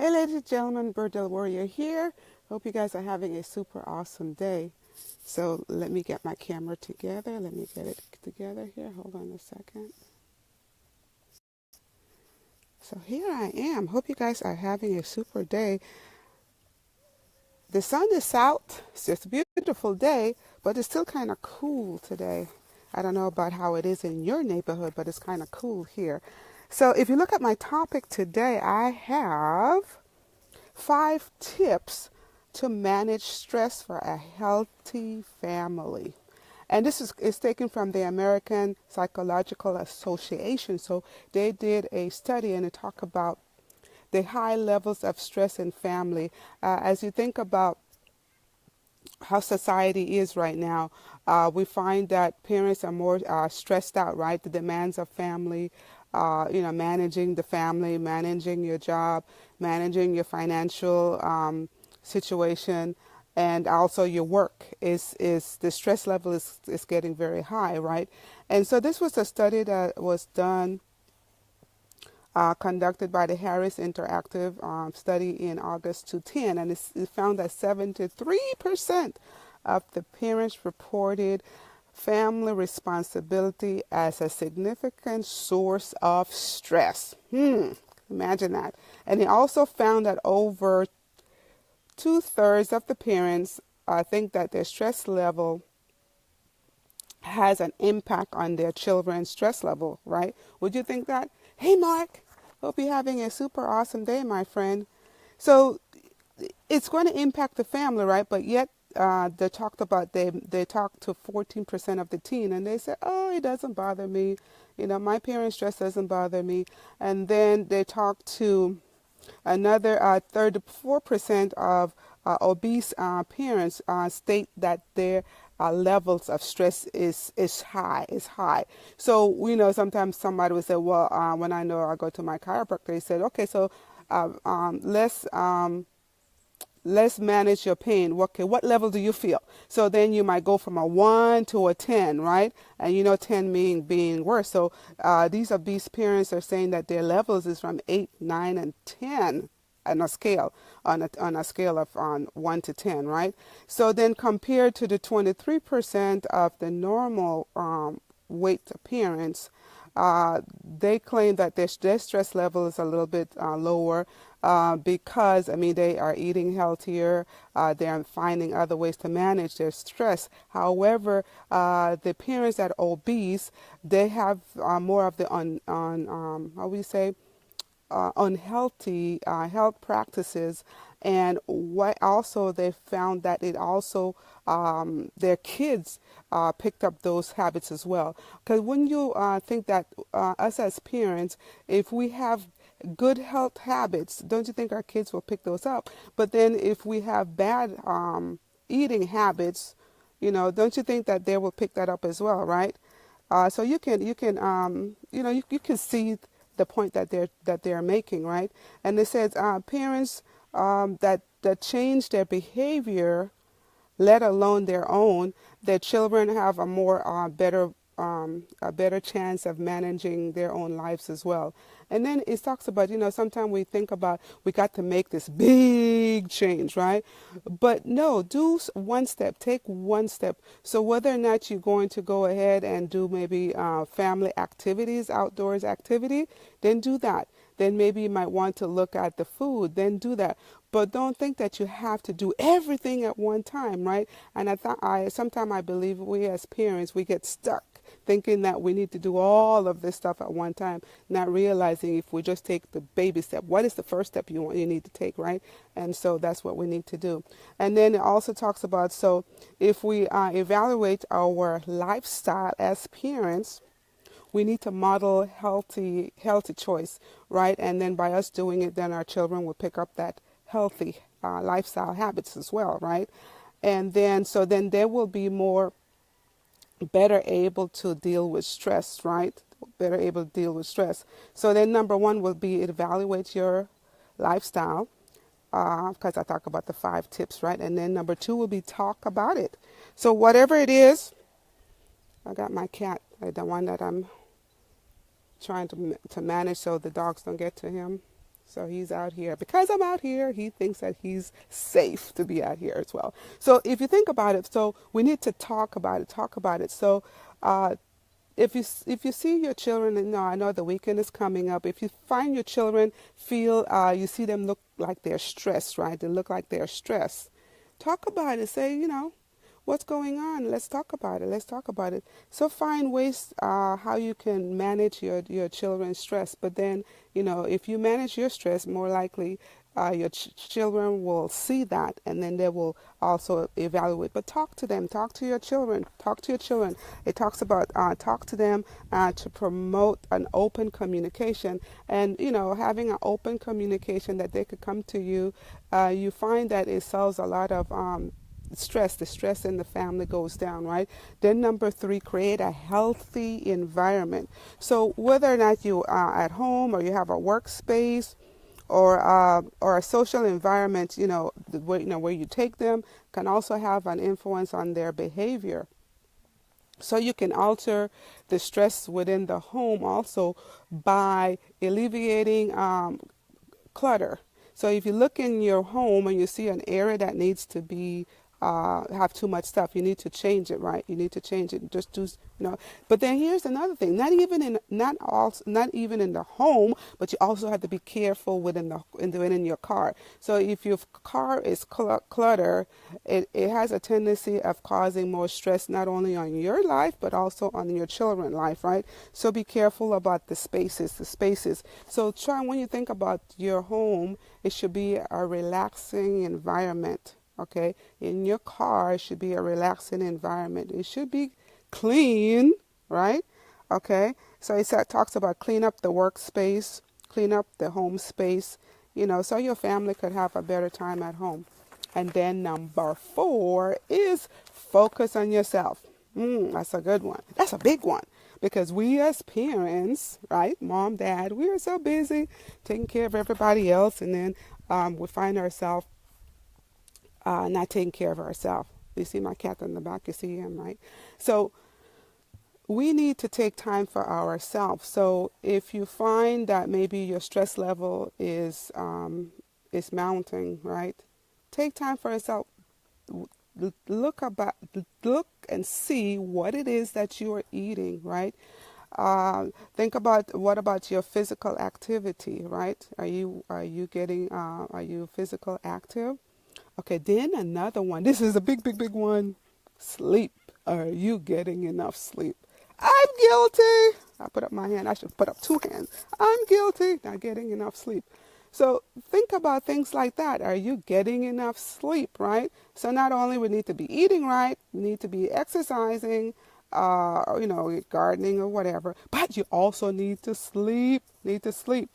Hey, ladies and gentlemen, Berdel Warrior here. Hope you guys are having a super awesome day. So let me get my camera together. Let me get it together here. Hold on a second. So here I am. Hope you guys are having a super day. The sun is out. It's just a beautiful day, but it's still kind of cool today. I don't know about how it is in your neighborhood, but it's kind of cool here. So if you look at my topic today, I have 5 tips to manage stress for a healthy family. And this is taken from the American Psychological Association. So they did a study and they talk about the high levels of stress in family. As you think about how society is right now, we find that parents are more stressed out, right? The demands of family, managing the family, managing your job, managing your financial situation, and also your work is the stress level is getting very high, right? And so this was a study that was done conducted by the Harris Interactive study in August 2010, and it found that 73% of the parents reported family responsibility as a significant source of stress. Imagine that. And it also found that over 2/3 of the parents think that their stress level has an impact on their children's stress level, right? Would you think that? Hey, Mark, hope you're having a super awesome day, my friend. So it's going to impact the family, right? But yet they talked to 14% of the teen, and they said, "Oh, it doesn't bother me. My parents' stress doesn't bother me." And then they talked to another 34% of obese parents state that their levels of stress is high. So sometimes somebody would say, "Well, when I know I go to my chiropractor," they said, "Okay, so let's manage your pain. Okay, what level do you feel?" So then you might go from a 1 to a 10, right? And 10 being worse. So these obese parents are saying that their levels is from 8, 9, and 10 on a scale of 1 to 10, right? So then compared to the 23% of the normal weight parents, they claim that their stress level is a little bit lower because, they are eating healthier. They are finding other ways to manage their stress. However, the parents that are obese, they have more of the unhealthy health practices, and what also they found that it also their kids picked up those habits as well. Because when you think that us as parents, if we have good health habits, don't you think our kids will pick those up? But then if we have bad eating habits, don't you think that they will pick that up as well, right? So you can you can see the point that they're making, right? And it says parents that change their behavior, let alone their own, their children have a better chance of managing their own lives as well. And then it talks about, sometimes we think about we got to make this big change, right? But no, do one step, take one step. So whether or not you're going to go ahead and do maybe family activities, outdoors activity, then do that. Then maybe you might want to look at the food, then do that. But don't think that you have to do everything at one time, right? And sometimes I believe we as parents, we get stuck thinking that we need to do all of this stuff at one time, not realizing if we just take the baby step, what is the first step you need to take, right? And so that's what we need to do. And then it also talks about, so if we evaluate our lifestyle as parents, we need to model healthy choice, right? And then by us doing it, then our children will pick up that healthy lifestyle habits as well, right? And then they will be better able to deal with stress, right? Better able to deal with stress. So then number one will be evaluate your lifestyle, because I talk about the 5 tips, right? And then number 2 will be talk about it. So whatever it is, I got my cat, the one that I'm trying to manage so the dogs don't get to him. So he's out here. Because I'm out here, he thinks that he's safe to be out here as well. So if you think about it, so we need to talk about it, talk about it. So if you see your children, and no, I know the weekend is coming up. If you find your children feel, you see them look like they're stressed, right? They look like they're stressed. Talk about it. Say, what's going on? Let's talk about it. Let's talk about it. So find ways how you can manage your children's stress. But then, if you manage your stress, more likely your children will see that, and then they will also evaluate. But talk to them. Talk to your children. Talk to your children. It talks about talk to them to promote an open communication, and having an open communication that they could come to you. You find that it solves a lot of the stress in the family goes down, right? Then number 3, create a healthy environment. So whether or not you are at home or you have a workspace or a social environment, where you take them can also have an influence on their behavior. So you can alter the stress within the home also by alleviating clutter. So if you look in your home and you see an area that needs to be have too much stuff, you need to change it, right? You need to change it. Just do, But then here's another thing: not even in the home, but you also have to be careful within your car. So if your car is clutter, it has a tendency of causing more stress not only on your life but also on your children's life, right? So be careful about the spaces. So try, when you think about your home, it should be a relaxing environment. Okay, in your car, it should be a relaxing environment. It should be clean, right? Okay, so it talks about clean up the workspace, clean up the home space, so your family could have a better time at home. And then number 4 is focus on yourself. That's a good one. That's a big one. Because we as parents, right, mom, dad, we are so busy taking care of everybody else, and then we find ourselves not taking care of ourselves. You see my cat in the back, you see him, right? So we need to take time for ourselves. So if you find that maybe your stress level is mounting, right? Take time for yourself. Look and see what it is that you are eating, right? Think about, what about your physical activity, right? Are you physical active? Okay, then another one. This is a big one. Sleep. Are you getting enough sleep? I'm guilty. I put up my hand. I should put up 2 hands. I'm guilty. Not getting enough sleep. So think about things like that. Are you getting enough sleep, right? So not only we need to be eating right, we need to be exercising, gardening or whatever, but you also need to sleep.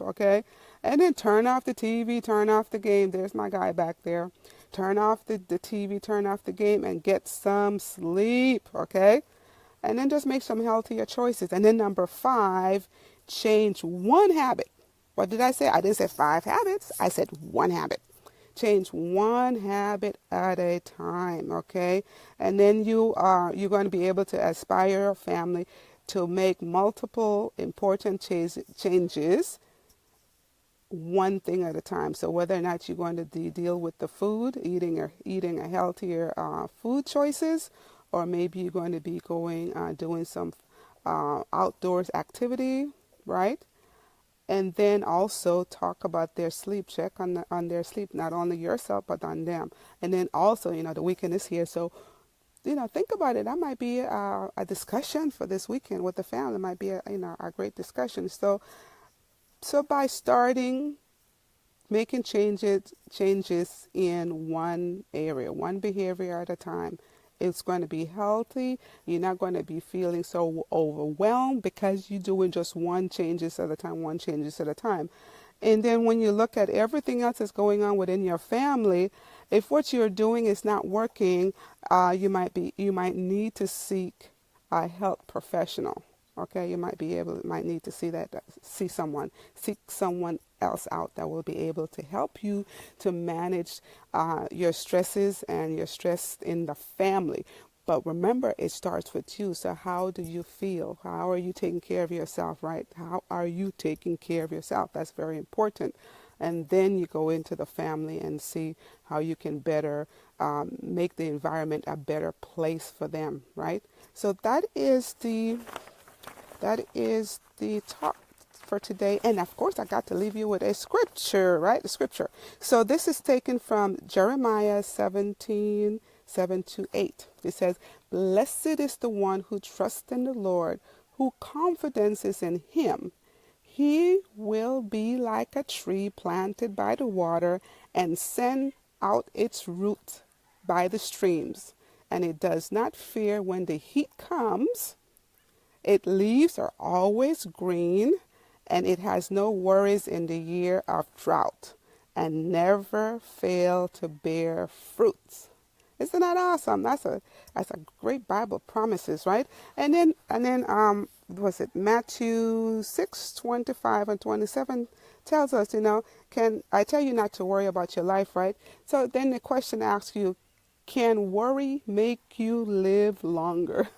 Okay? And then turn off the TV, turn off the game. There's my guy back there. Turn off the TV, turn off the game, and get some sleep, okay? And then just make some healthier choices. And then number 5, change one habit. What did I say? I didn't say 5 habits. I said 1 habit. Change one habit at a time, okay? And then you're going to be able to aspire your family to make multiple important changes, one thing at a time. So whether or not you're going to deal with the food, eating a healthier food choices, or maybe you're going to be doing some outdoors activity, right? And then also talk about their sleep. Check on their sleep, not only yourself but on them. And then also, the weekend is here, so think about it. That might be a discussion for this weekend with the family. It might be a great discussion. So by starting making changes in one area, one behavior at a time, it's going to be healthy. You're not going to be feeling so overwhelmed because you're doing just one changes at a time. And then when you look at everything else that's going on within your family, if what you're doing is not working, you might need to seek a health professional. Okay, you might need to seek someone else out that will be able to help you to manage your stresses and your stress in the family. But remember, it starts with you. So how do you feel? How are you taking care of yourself, right? How are you taking care of yourself? That's very important. and then you go into the family and see how you can better make the environment a better place for them, right? So that is the talk for today. And of course, I got to leave you with a scripture, right? The scripture. So this is taken from Jeremiah 17:7-8. It says, "Blessed is the one who trusts in the Lord, who confidence is in him. He will be like a tree planted by the water and send out its root by the streams. And it does not fear when the heat comes. Its leaves are always green, and it has no worries in the year of drought, and never fail to bear fruits." Isn't that awesome? That's a great Bible promises, right? And then was it Matthew 6:25-27 tells us, can I tell you not to worry about your life, right? So then the question asks you, can worry make you live longer?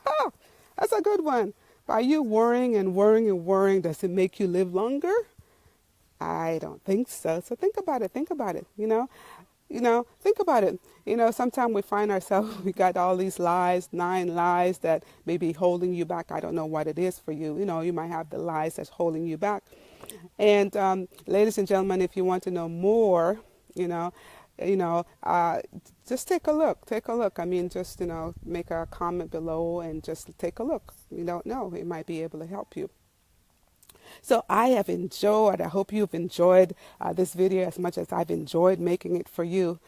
That's a good one. By you worrying and worrying and worrying, does it make you live longer? I don't think so. So think about it. Think about it. Think about it. Sometimes we find ourselves, we got all these lies, 9 lies that may be holding you back. I don't know what it is for you. You might have the lies that's holding you back. And ladies and gentlemen, if you want to know more, just take a look. Take a look. I mean, just, make a comment below and just take a look. You don't know. It might be able to help you. So I have enjoyed, I hope you've enjoyed this video as much as I've enjoyed making it for you.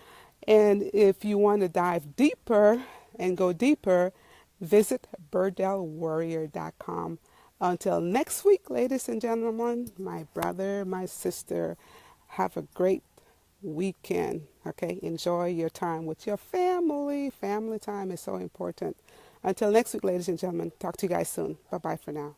And if you want to dive deeper and go deeper, visit BerdelWarrior.com. Until next week, ladies and gentlemen, my brother, my sister, have a great weekend. Okay, enjoy your time with your family. Family time is so important. Until next week, ladies and gentlemen, talk to you guys soon. Bye-bye for now.